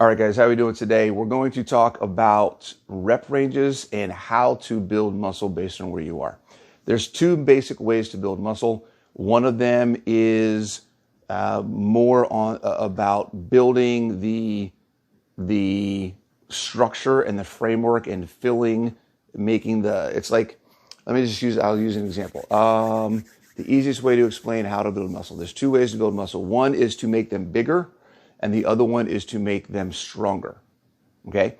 All right, guys, how are we doing today? We're going to talk about rep ranges and how to build muscle based on where you are. There's two basic ways to build muscle. One of them is more on about building the structure and the framework and making it's like, I'll use an example. The easiest way to explain how to build muscle. There's two ways to build muscle. One is to make them bigger, and the other one is to make them stronger. Okay,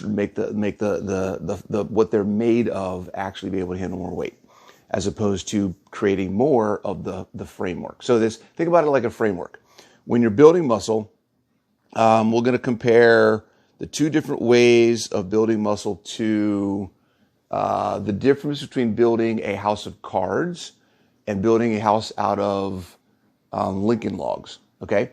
make the what they're made of actually be able to handle more weight, as opposed to creating more of the framework. So think about it like a framework. When you're building muscle, we're going to compare the two different ways of building muscle to the difference between building a house of cards and building a house out of Lincoln logs. Okay.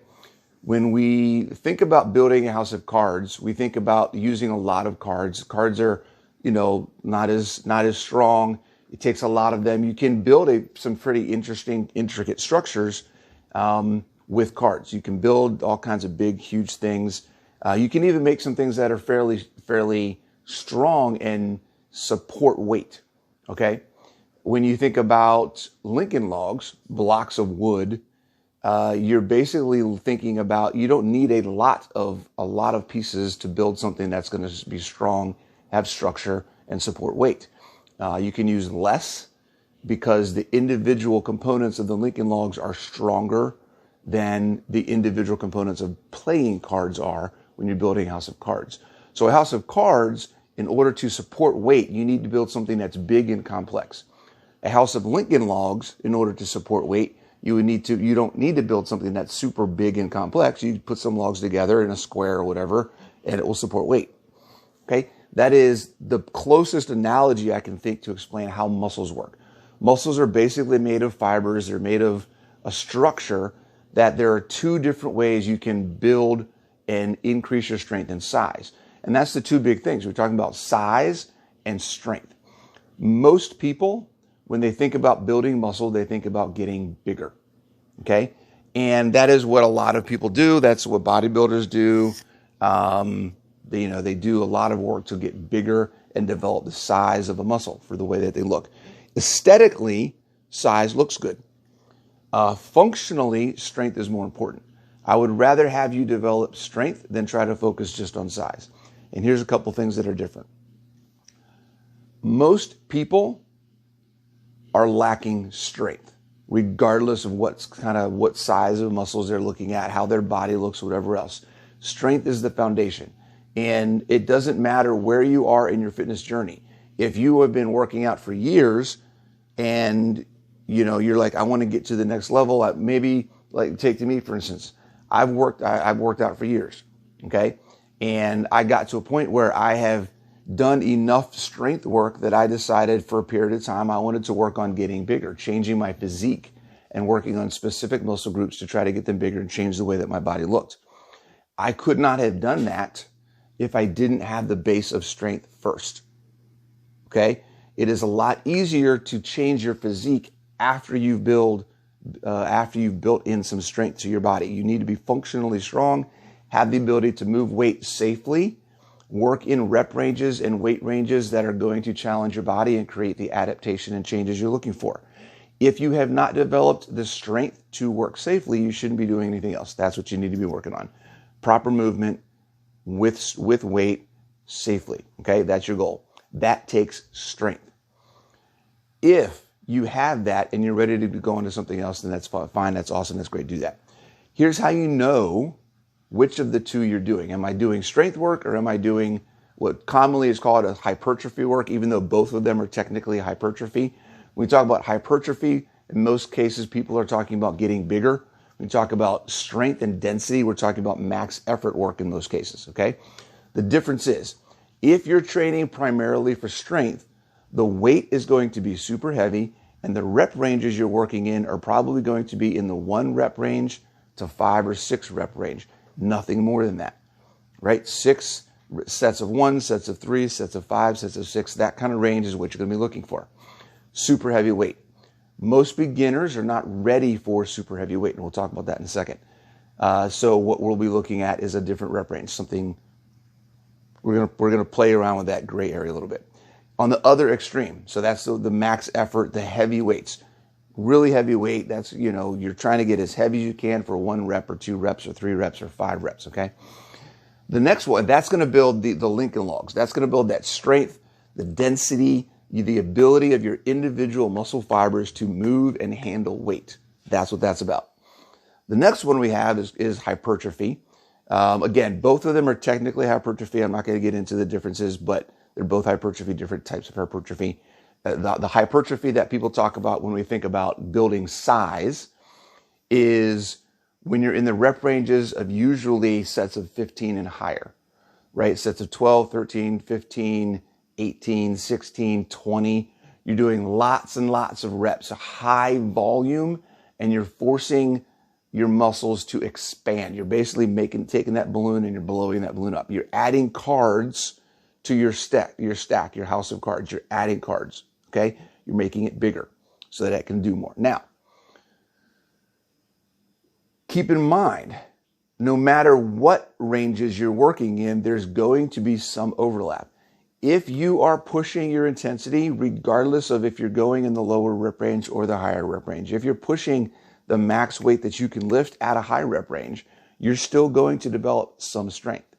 When we think about building a house of cards, we think about using a lot of cards. Cards are, not as strong. It takes a lot of them. You can build some pretty interesting, intricate structures with cards. You can build all kinds of big, huge things. You can even make some things that are fairly strong and support weight. Okay. When you think about Lincoln logs, blocks of wood, you're basically thinking about, you don't need a lot of pieces to build something that's going to be strong, have structure, and support weight. You can use less because the individual components of the Lincoln logs are stronger than the individual components of playing cards are when you're building a house of cards. So a house of cards, in order to support weight, you need to build something that's big and complex. A house of Lincoln logs, in order to support weight, you don't need to build something that's super big and complex. You put some logs together in a square or whatever, and it will support weight. Okay? That is the closest analogy I can think to explain how muscles work. Muscles are basically made of fibers. They're made of a structure that there are two different ways you can build and increase your strength and size. And that's the two big things. We're talking about size and strength. Most people, when they think about building muscle, they think about getting bigger. Okay? And that is what a lot of people do. That's what bodybuilders do. They do a lot of work to get bigger and develop the size of a muscle for the way that they look. Aesthetically, size looks good. Functionally, strength is more important. I would rather have you develop strength than try to focus just on size. And here's a couple things that are different. Most people are lacking strength, regardless of what size of muscles they're looking at, how their body looks, whatever else. Strength is the foundation. And it doesn't matter where you are in your fitness journey. If you have been working out for years and you're like, I want to get to the next level, maybe like take me, for instance. I've worked out for years. Okay. And I got to a point where I have done enough strength work that I decided for a period of time I wanted to work on getting bigger, changing my physique and working on specific muscle groups to try to get them bigger and change the way that my body looked. I could not have done that if I didn't have the base of strength first. Okay? It is a lot easier to change your physique after you've built in some strength to your body. You need to be functionally strong, have the ability to move weight safely, work in rep ranges and weight ranges that are going to challenge your body and create the adaptation and changes you're looking for. If you have not developed the strength to work safely, you shouldn't be doing anything else. That's what you need to be working on. Proper movement with weight safely. Okay, that's your goal. That takes strength. If you have that and you're ready to go into something else, then that's fine. That's awesome. That's great. Do that. Here's how you know which of the two you're doing. Am I doing strength work or am I doing what commonly is called a hypertrophy work, even though both of them are technically hypertrophy? When we talk about hypertrophy, in most cases, people are talking about getting bigger. When we talk about strength and density, we're talking about max effort work in most cases, okay? The difference is, if you're training primarily for strength, the weight is going to be super heavy and the rep ranges you're working in are probably going to be in the 1 rep range to 5 or 6 rep range. Nothing more than that, right? 6 sets of 1, sets of 3, sets of 5, sets of 6. That kind of range is what you're going to be looking for. Super heavy weight. Most beginners are not ready for super heavy weight, and we'll talk about that in a second. So what we'll be looking at is a different rep range, something we're gonna play around with that gray area a little bit. On the other extreme, so that's the max effort, the heavy weights, really heavy weight. That's, you're trying to get as heavy as you can for 1 rep or 2 reps or 3 reps or 5 reps. Okay. The next one, that's going to build the Lincoln Logs. That's going to build that strength, the density, the ability of your individual muscle fibers to move and handle weight. That's what that's about. The next one we have is hypertrophy. Again, both of them are technically hypertrophy. I'm not going to get into the differences, but they're both hypertrophy, different types of hypertrophy. The hypertrophy that people talk about when we think about building size is when you're in the rep ranges of usually sets of 15 and higher, right? Sets of 12, 13, 15, 18, 16, 20. You're doing lots and lots of reps, high volume, and you're forcing your muscles to expand. You're basically taking that balloon and you're blowing that balloon up. You're adding cards to your stack, your house of cards. You're adding cards, okay? You're making it bigger so that it can do more. Now, keep in mind, no matter what ranges you're working in, there's going to be some overlap. If you are pushing your intensity, regardless of if you're going in the lower rep range or the higher rep range, if you're pushing the max weight that you can lift at a high rep range, you're still going to develop some strength.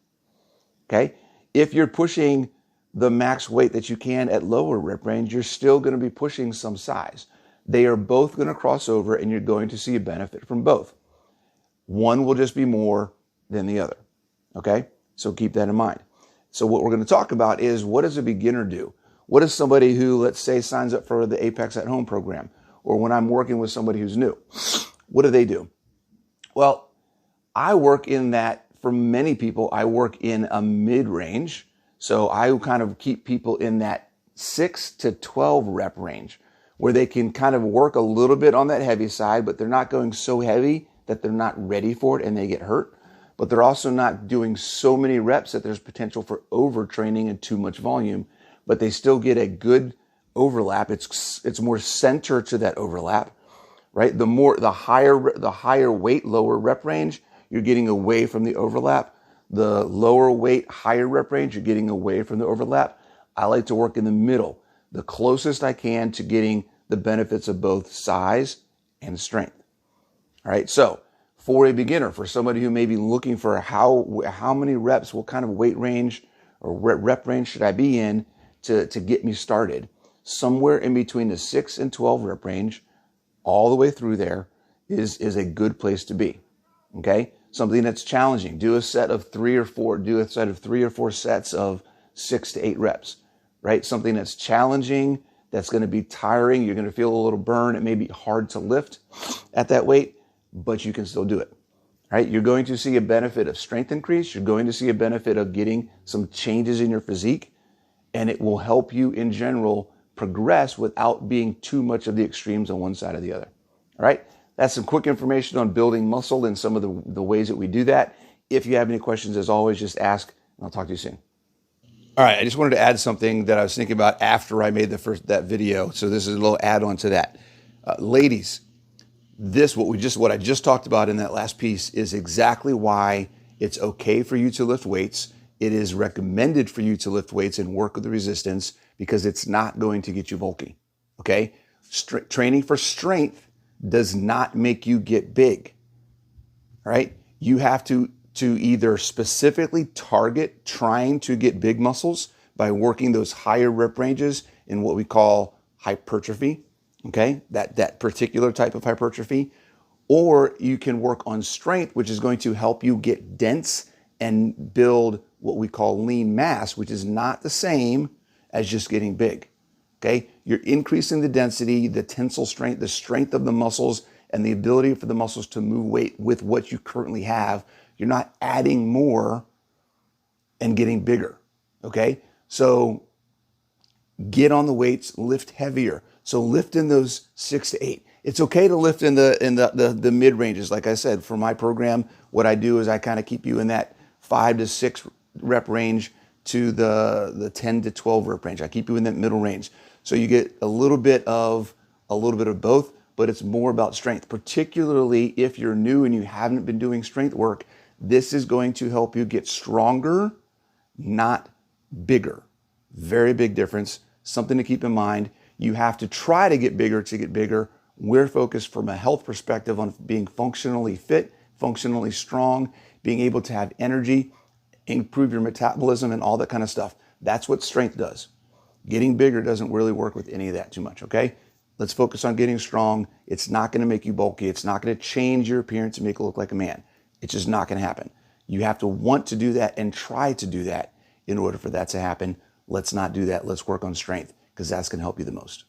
Okay? If you're pushing the max weight that you can at lower rep range, you're still going to be pushing some size. They are both going to cross over and you're going to see a benefit from both. One will just be more than the other. Okay? So keep that in mind. So what we're going to talk about is, what does a beginner do? What does somebody who, let's say, signs up for the Apex at Home program, or when I'm working with somebody who's new, what do they do? Well, I work in that, for many people, I work in a mid-range. So I kind of keep people in that 6 to 12 rep range where they can kind of work a little bit on that heavy side, but they're not going so heavy that they're not ready for it and they get hurt. But they're also not doing so many reps that there's potential for overtraining and too much volume, but they still get a good overlap. It's more center to that overlap, right? The higher weight, lower rep range, you're getting away from the overlap. The lower weight, higher rep range, you're getting away from the overlap. I like to work in the middle, the closest I can to getting the benefits of both size and strength. All right. So for a beginner, for somebody who may be looking for how many reps, what kind of weight range or rep range should I be in to get me started, somewhere in between the 6 and 12 rep range, all the way through there is a good place to be. Okay. Something that's challenging. Do a set of 3 or 4 sets of 6 to 8 reps, right? Something that's challenging, that's going to be tiring. You're going to feel a little burn. It may be hard to lift at that weight, but you can still do it, right? You're going to see a benefit of strength increase. You're going to see a benefit of getting some changes in your physique, and it will help you in general progress without being too much of the extremes on one side or the other. All right. That's some quick information on building muscle and some of the ways that we do that. If you have any questions, as always, just ask, and I'll talk to you soon. All right, I just wanted to add something that I was thinking about after I made that video. So this is a little add-on to that. Ladies, what I just talked about in that last piece is exactly why it's okay for you to lift weights. It is recommended for you to lift weights and work with the resistance because it's not going to get you bulky. Okay? Training for strength does not make you get big. All right? You have to either specifically target trying to get big muscles by working those higher rep ranges in what we call hypertrophy, okay? That particular type of hypertrophy. Or you can work on strength, which is going to help you get dense and build what we call lean mass, which is not the same as just getting big. Okay, you're increasing the density, the tensile strength, the strength of the muscles, and the ability for the muscles to move weight with what you currently have. You're not adding more and getting bigger. Okay, so get on the weights, lift heavier. So lift in those 6 to 8. It's okay to lift in the mid ranges. Like I said, for my program, what I do is I kind of keep you in that 5 to 6 rep range to the 10 to 12 rep range. I keep you in that middle range. So you get a little bit of both, but it's more about strength. Particularly if you're new and you haven't been doing strength work, this is going to help you get stronger, not bigger. Very big difference. Something to keep in mind. You have to try to get bigger to get bigger. We're focused from a health perspective on being functionally fit, functionally strong, being able to have energy, improve your metabolism and all that kind of stuff. That's what strength does. Getting bigger doesn't really work with any of that too much, okay? Let's focus on getting strong. It's not going to make you bulky. It's not going to change your appearance and make you look like a man. It's just not going to happen. You have to want to do that and try to do that in order for that to happen. Let's not do that. Let's work on strength because that's going to help you the most.